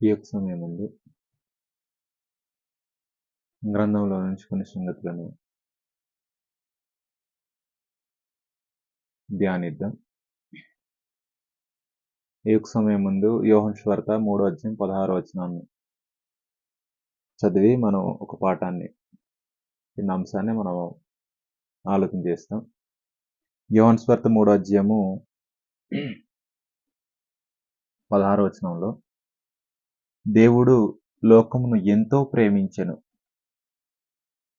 ఈ యొక్క సమయమందు గ్రంథంలో నుంచి కొన్ని సంగతులను ధ్యానిద్దాం. ఈ యొక్క సమయమందు యోహాను సువార్త 3వ అధ్యాయం 16వ వచనాన్ని చదివి మనం ఒక పాఠాన్ని చిన్న అంశాన్ని మనం ఆలోచన చేస్తాం. యోహాను సువార్త 3వ అధ్యాయము 16వ వచనంలో దేవుడు లోకమును ఎంతో ప్రేమించెను.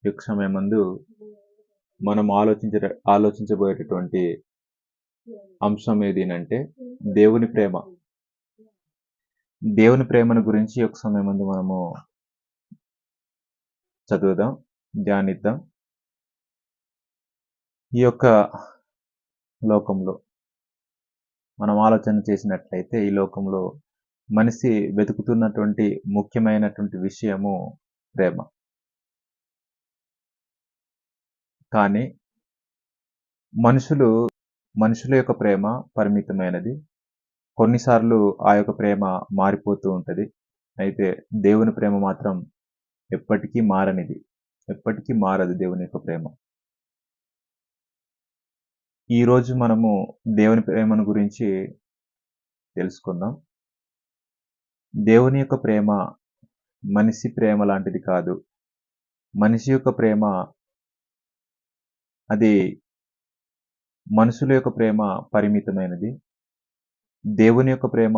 ఈ యొక్క సమయమందు మనం ఆలోచించబోయేటటువంటి అంశం ఏదేనంటే దేవుని ప్రేమ. దేవుని ప్రేమను గురించి ఈ యొక్క సమయమందు మనము చదువుదాం, ధ్యానిద్దాం. ఈ యొక్క లోకంలో మనం ఆలోచన చేసినట్లయితే ఈ లోకంలో మనిషి వెతుకుతున్నటువంటి ముఖ్యమైనటువంటి విషయము ప్రేమ. కానీ మనుషుల యొక్క ప్రేమ పరిమితమైనది. కొన్నిసార్లు ఆ యొక్క ప్రేమ మారిపోతూ ఉంటది. అయితే దేవుని ప్రేమ మాత్రం ఎప్పటికీ మారనిది. ఎప్పటికీ మారదు దేవుని యొక్క ప్రేమ. ఈరోజు మనము దేవుని ప్రేమను గురించి తెలుసుకుందాం. దేవుని యొక్క ప్రేమ మనిషి ప్రేమ లాంటిది కాదు. మనిషి యొక్క ప్రేమ అది మనుషుల యొక్క ప్రేమ పరిమితమైనది. దేవుని యొక్క ప్రేమ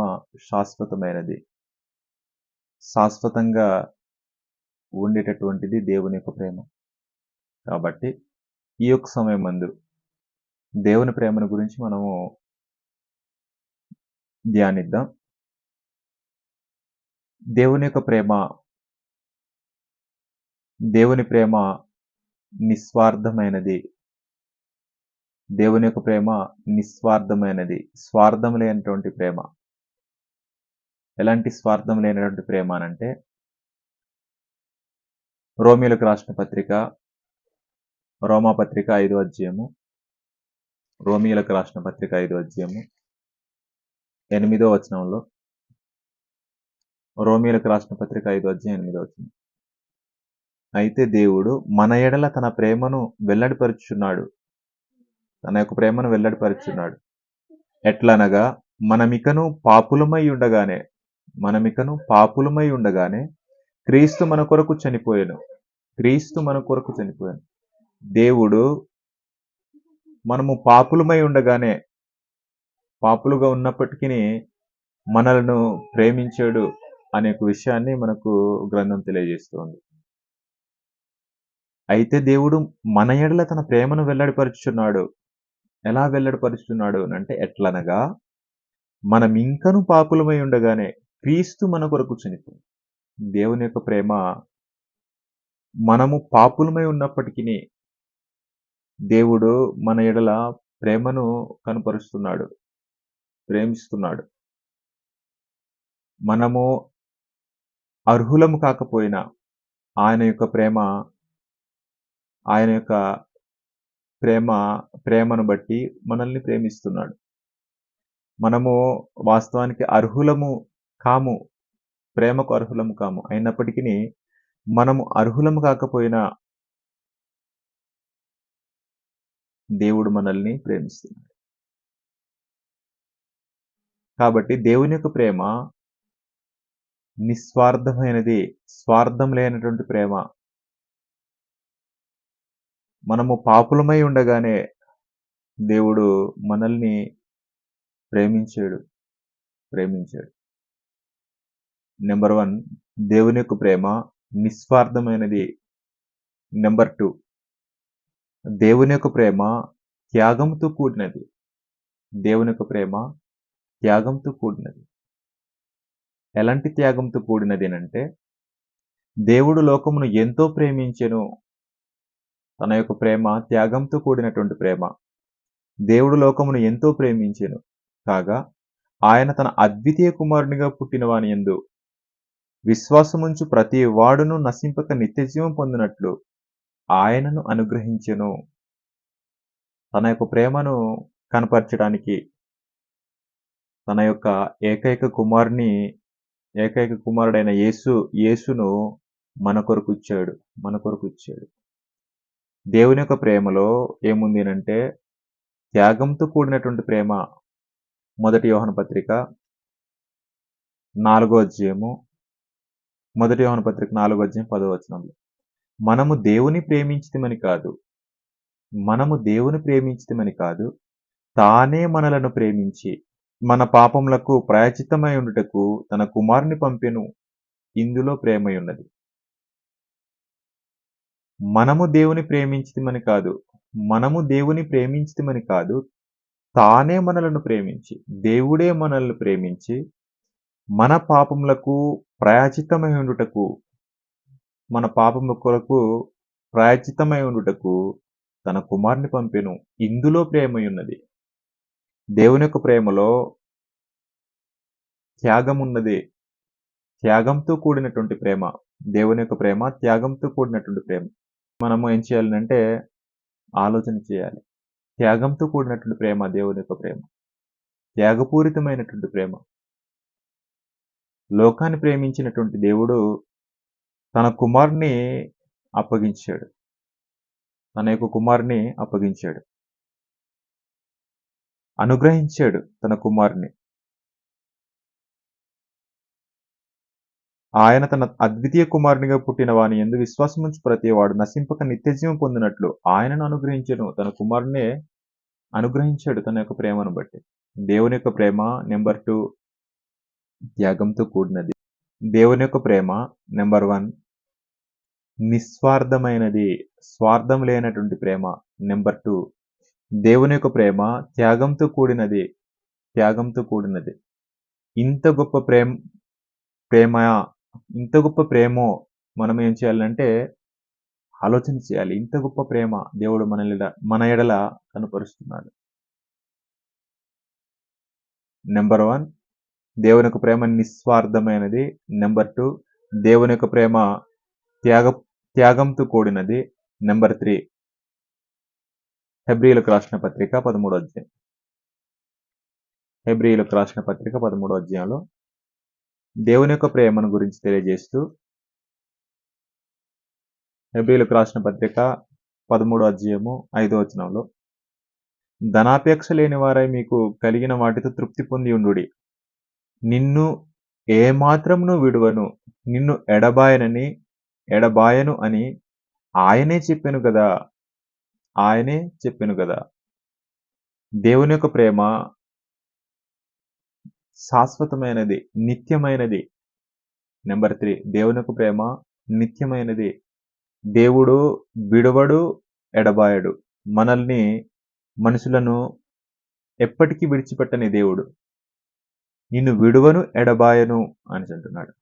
శాశ్వతమైనది. శాశ్వతంగా ఉండేటటువంటిది దేవుని యొక్క ప్రేమ. కాబట్టి ఈ యొక్క సమయమందు దేవుని ప్రేమను గురించి మనము ధ్యానిద్దాం. దేవుని ప్రేమ నిస్వార్థమైనది. దేవుని యొక్క ప్రేమ నిస్వార్థమైనది. స్వార్థం లేనటువంటి ప్రేమ. ఎలాంటి స్వార్థం లేనటువంటి ప్రేమ అనంటే రోమీయులకు రాసిన పత్రిక, రోమాపత్రిక 5వ అధ్యాయము, రోమీయులకు రాసిన పత్రిక 5వ అధ్యాయము 8వ వచనంలో, రోమీయులకు రాసిన పత్రిక 5వ అధ్యాయం 8వ వచనం. అయితే దేవుడు మన ఎడల తన ప్రేమను వెల్లడిపరుచుచున్నాడు. తన యొక్క ప్రేమను వెల్లడిపరుచున్నాడు. ఎట్లనగా మనమికను పాపులమై ఉండగానే క్రీస్తు మన కొరకు చనిపోయెను. క్రీస్తు మన కొరకు చనిపోయాను. దేవుడు మనము పాపులమై ఉండగానే, పాపులుగా ఉన్నప్పటికీ మనలను ప్రేమించాడు అనే విషయాన్ని మనకు గ్రంథం తెలియజేస్తోంది. అయితే దేవుడు మన ఎడల తన ప్రేమను వెల్లడిపరుచుచున్నాడు. ఎలా వెల్లడిపరుచుతున్నాడు అంటే ఎట్లనగా మనం ఇంకను పాపులమై ఉండగానే క్రీస్తు మన కొరకు చనిపోయాడు. దేవుని యొక్క ప్రేమ మనము పాపులమై ఉన్నప్పటికీ దేవుడు మన ఎడల ప్రేమను కనపరుస్తున్నాడు, ప్రేమిస్తున్నాడు. మనము అర్హులము కాకపోయినా ఆయన యొక్క ప్రేమను బట్టి మనల్ని ప్రేమిస్తున్నాడు. మనము వాస్తవానికి ప్రేమకు అర్హులము కాము. అయినప్పటికీ మనము అర్హులము కాకపోయినా దేవుడు మనల్ని ప్రేమిస్తున్నాడు. కాబట్టి దేవుని యొక్క ప్రేమ నిస్వార్థమైనది, స్వార్థం లేనటువంటి ప్రేమ. మనము పాపులమై ఉండగానే దేవుడు మనల్ని ప్రేమించాడు. నెంబర్ 1, దేవుని యొక్క ప్రేమ నిస్వార్థమైనది. నెంబర్ 2, దేవుని యొక్క ప్రేమ త్యాగంతో కూడినది. దేవుని యొక్క ప్రేమ త్యాగంతో కూడినది. ఎలాంటి త్యాగంతో కూడినది అంటే దేవుడు లోకమును ఎంతో ప్రేమించెను. తన యొక్క ప్రేమ త్యాగంతో కూడినటువంటి ప్రేమ. దేవుడు లోకమును ఎంతో ప్రేమించెను కాగా ఆయన తన అద్వితీయ కుమారునిగా పుట్టిన వాని యందు విశ్వాసముంచు ప్రతి వాడును నశింపక నిత్యజీవం పొందినట్లు ఆయనను అనుగ్రహించెను. తన యొక్క ప్రేమను కనపరచడానికి తన యొక్క ఏకైక కుమారుని ఏకైక కుమారుడైన యేసును మన కొరకు ఇచ్చాడు. మన కొరకు ఇచ్చాడు. దేవుని యొక్క ప్రేమలో ఏముంది అనంటే త్యాగంతో కూడినటువంటి ప్రేమ. మొదటి యోహాను పత్రిక 4 అధ్యాయము. మొదటి యోహాను పత్రిక 4 అధ్యాయం 10 వచనంలో. మనము దేవుని ప్రేమించితిమని కాదు. మనము దేవుని ప్రేమించితిమని కాదు. తానే మనలను ప్రేమించి మన పాపములకు ప్రాయశ్చిత్తమై ఉండుటకు తన కుమారుని పంపెను. ఇందులో ప్రేమయున్నది. మనము దేవుని ప్రేమించితిమని కాదు. మనము దేవుని ప్రేమించితిమని కాదు. తానే మనలను ప్రేమించి, దేవుడే మనల్ని ప్రేమించి, మన పాపములకు ప్రాయశ్చిత్తమై ఉండుటకు, మన పాపముల కొరకు ప్రాయశ్చిత్తమై ఉండుటకు తన కుమారుని పంపెను. ఇందులో ప్రేమయున్నది. దేవుని యొక్క ప్రేమలో త్యాగమున్నది. త్యాగంతో కూడినటువంటి ప్రేమ. దేవుని యొక్క ప్రేమ త్యాగంతో కూడినటువంటి ప్రేమ. మనము ఏం చేయాలనంటే ఆలోచన చేయాలి. త్యాగంతో కూడినటువంటి ప్రేమ దేవుని యొక్క ప్రేమ. త్యాగపూరితమైనటువంటి ప్రేమ. లోకాన్ని ప్రేమించినటువంటి దేవుడు తన కుమారుని అప్పగించాడు. తన యొక్క కుమారుని అప్పగించాడు. అనుగ్రహించాడు తన కుమారుని. ఆయన తన అద్వితీయ కుమారునిగా పుట్టిన వాని యందు విశ్వాసముంచు ప్రతివాడు నశింపక నిత్యజీవం పొందినట్లు ఆయనను అనుగ్రహించెను. తన కుమారునే అనుగ్రహించాడు తన యొక్క ప్రేమను బట్టి. దేవుని యొక్క ప్రేమ నెంబర్ 2 త్యాగంతో కూడినది. దేవుని యొక్క ప్రేమ నెంబర్ 1 నిస్వార్థమైనది. స్వార్థం లేనటువంటి ప్రేమ. నెంబర్ 2 దేవుని యొక్క ప్రేమ త్యాగంతో కూడినది. త్యాగంతో కూడినది. ఇంత గొప్ప ప్రేమ ఇంత గొప్ప ప్రేమో మనం ఏం చేయాలంటే ఆలోచన చేయాలి. ఇంత గొప్ప ప్రేమ దేవుడు మన ఎడల కనపరుస్తున్నాడు. నెంబర్ 1 దేవుని యొక్క ప్రేమ నిస్వార్థమైనది. నెంబర్ 2 దేవుని యొక్క ప్రేమ త్యాగంతో కూడినది. నెంబర్ 3 హెబ్రీయులకు రాసిన పత్రిక 13వ అధ్యాయం. హెబ్రీయులకు రాసిన పత్రిక 13వ అధ్యాయంలో దేవుని యొక్క ప్రేమను గురించి తెలియజేస్తూ హెబ్రీయులకు రాసిన పత్రిక 13వ అధ్యాయము 5వ వచనంలో ధనాపేక్ష లేని వారై మీకు కలిగిన వాటితో తృప్తి పొంది ఉండుడి. నిన్ను ఏమాత్రమును విడువను, నిన్ను ఎడబాయను అని ఆయనే చెప్పెను కదా. ఆయనే చెప్పెను కదా. దేవుని యొక్క ప్రేమ శాశ్వతమైనది, నిత్యమైనది. నెంబర్ 3 దేవుని యొక్క ప్రేమ నిత్యమైనది. దేవుడు విడువడు, ఎడబాయడు. మనుషులను ఎప్పటికీ విడిచిపెట్టని దేవుడు. నిన్ను విడువను, ఎడబాయను అని అంటున్నాడు.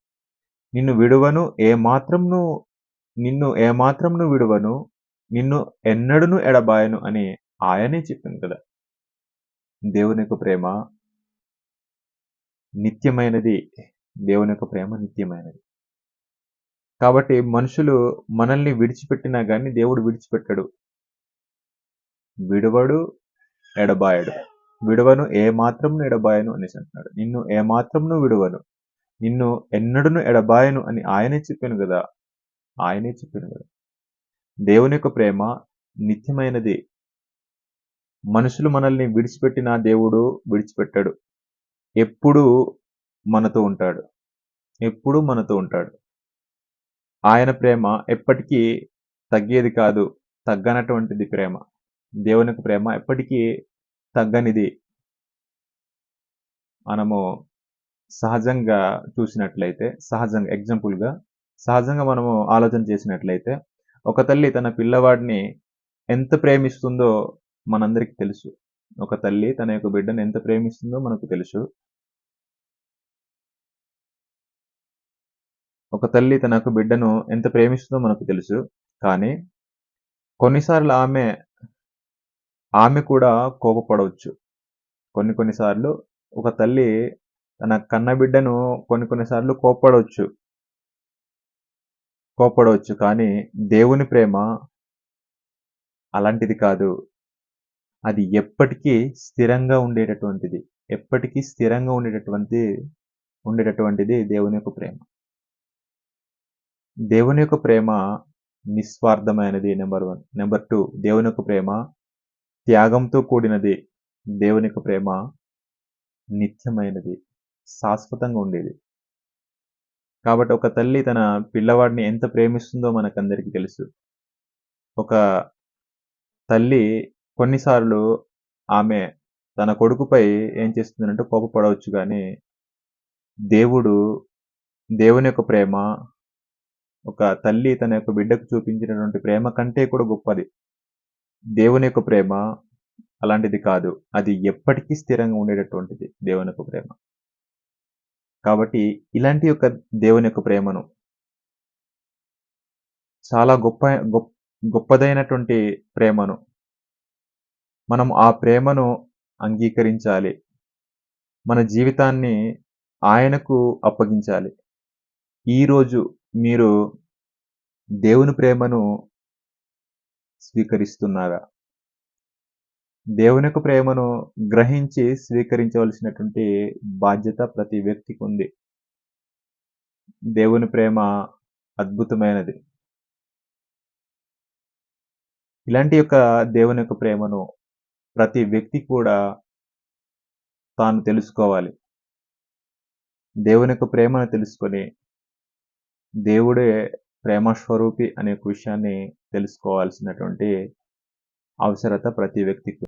నిన్ను విడువను, నిన్ను ఏమాత్రమును విడువను, నిన్ను ఎన్నడూను ఎడబాయను అని ఆయనే చెప్పింది కదా. దేవుని యొక్క ప్రేమ నిత్యమైనది. దేవుని యొక్క ప్రేమ నిత్యమైనది. కాబట్టి మనుషులు మనల్ని విడిచిపెట్టినా గాని దేవుడు విడిచిపెట్టడు. విడువడు, ఎడబాయడు. విడువను, ఏమాత్రమును ఎడబాయను అనేసి అంటున్నాడు. నిన్ను ఏమాత్రమును విడువను, నిన్ను ఎన్నడూను ఎడబాయను అని ఆయనే చెప్పాను కదా. ఆయనే చెప్పాను కదా. దేవుని యొక్క ప్రేమ నిత్యమైనది. మనుషులు మనల్ని విడిచిపెట్టినా దేవుడు విడిచిపెట్టడు. ఎప్పుడూ మనతో ఉంటాడు. ఎప్పుడూ మనతో ఉంటాడు. ఆయన ప్రేమ ఎప్పటికీ తగ్గేది కాదు. తగ్గనటువంటిది ప్రేమ. దేవుని యొక్క ప్రేమ ఎప్పటికీ తగ్గనిది. మనము సహజంగా చూసినట్లయితే, సహజంగా మనము ఆలోచన చేసినట్లయితే, ఒక తల్లి తన పిల్లవాడిని ఎంత ప్రేమిస్తుందో మనందరికీ తెలుసు. ఒక తల్లి తన యొక్క బిడ్డను ఎంత ప్రేమిస్తుందో మనకు తెలుసు. ఒక తల్లి తన యొక్క బిడ్డను ఎంత ప్రేమిస్తుందో మనకు తెలుసు. కానీ కొన్నిసార్లు ఆమె కూడా కోపపడవచ్చు. కొన్ని సార్లు ఒక తల్లి తన కన్న బిడ్డను కొన్ని సార్లు కోప్పడవచ్చు. కానీ దేవుని ప్రేమ అలాంటిది కాదు. అది ఎప్పటికీ స్థిరంగా ఉండేటటువంటిది. ఎప్పటికీ స్థిరంగా ఉండేటటువంటి ఉండేటటువంటిది దేవుని యొక్క ప్రేమ. దేవుని యొక్క ప్రేమ నిస్వార్థమైనది నంబర్ 1. నంబర్ 2 దేవుని యొక్క ప్రేమ త్యాగంతో కూడినది. దేవుని యొక్క ప్రేమ నిత్యమైనది. శాశ్వతంగా ఉండేది. కాబట్టి ఒక తల్లి తన పిల్లవాడిని ఎంత ప్రేమిస్తుందో మనకందరికీ తెలుసు. ఒక తల్లి కొన్నిసార్లు ఆమె తన కొడుకుపై ఏం చేస్తుందంటే కోపపడవచ్చు గానీ, దేవుడు దేవుని యొక్క ప్రేమ ఒక తల్లి తన యొక్క బిడ్డకు చూపించినటువంటి ప్రేమ కంటే కూడా గొప్పది. దేవుని యొక్క ప్రేమ అలాంటిది కాదు. అది ఎప్పటికీ స్థిరంగా ఉండేటటువంటిది దేవుని యొక్క ప్రేమ. కాబట్టి ఇలాంటి యొక్క దేవుని యొక్క ప్రేమను చాలా గొప్పదైనటువంటి ప్రేమను మనం ఆ ప్రేమను అంగీకరించాలి. మన జీవితాన్ని ఆయనకు అప్పగించాలి. ఈరోజు మీరు దేవుని ప్రేమను స్వీకరిస్తున్నారా? దేవుని యొక్క ప్రేమను గ్రహించి స్వీకరించవలసినటువంటి బాధ్యత ప్రతి వ్యక్తికి ఉంది. దేవుని ప్రేమ అద్భుతమైనది. ఇలాంటి యొక్క దేవుని యొక్క ప్రేమను ప్రతి వ్యక్తి కూడా తాను తెలుసుకోవాలి. దేవుని యొక్క ప్రేమను తెలుసుకొని, దేవుడే ప్రేమ స్వరూపి అనే ఒక విషయాన్ని తెలుసుకోవాల్సినటువంటి అవసరత ప్రతి వ్యక్తికి.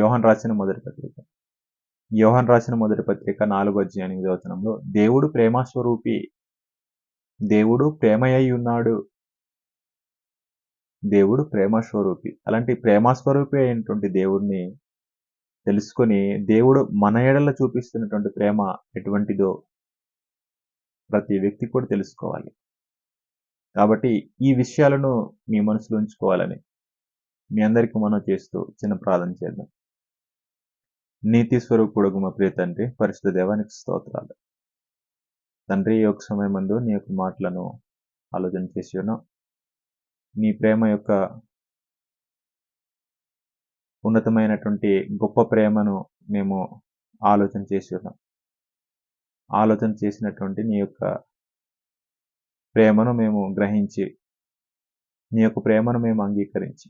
యోహాను రాసిన మొదటి పత్రిక. యోహాను రాసిన మొదటి పత్రిక 4వ అధ్యాయం 8వ వచనంలో దేవుడు ప్రేమ స్వరూపి. దేవుడు ప్రేమయై ఉన్నాడు. దేవుడు ప్రేమ స్వరూపి. అలాంటి ప్రేమ స్వరూపి అయినటువంటి దేవుడిని తెలుసుకొని, దేవుడు మన యెడల చూపిస్తున్నటువంటి ప్రేమ ఎటువంటిదో ప్రతి వ్యక్తి కూడా తెలుసుకోవాలి. కాబట్టి ఈ విషయాలను మీ మనసులో ఉంచుకోవాలని మీ అందరికీ మనవి చేస్తూ చిన్న ప్రార్థన చేద్దాం. నీతి స్వరూపుడగు మా ప్రియ తండ్రి, పరిశుద్ధ దేవానికి స్తోత్రాలు. తండ్రి, ఈ యొక్క సమయమందు నీ యొక్క మాటలను ఆలోచన చేసి ఉన్నాం. నీ ప్రేమ యొక్క ఉన్నతమైనటువంటి గొప్ప ప్రేమను మేము ఆలోచన చేసి ఉన్నాం. ఆలోచన చేసినటువంటి నీ యొక్క ప్రేమను మేము గ్రహించి, నీ యొక్క ప్రేమను మేము అంగీకరించి,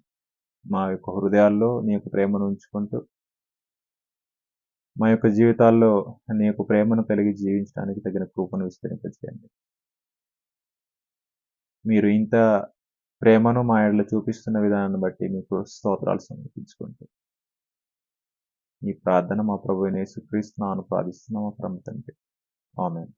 మా యొక్క హృదయాల్లో నీ యొక్క ప్రేమను ఉంచుకుంటూ, మా యొక్క జీవితాల్లో నీ యొక్క ప్రేమను కలిగి జీవించడానికి తగిన కృపను విస్తరింపచేయండి. మీరు ఇంత ప్రేమను మా యెడల చూపిస్తున్న విధానాన్ని బట్టి మీకు స్తోత్రాలు సమర్పించుకుంటూ, ఈ ప్రార్థన మా ప్రభువైన యేసుక్రీస్తు నామమున ప్రార్థిస్తున్నాము పరమ తండ్రి. ఆమేన్.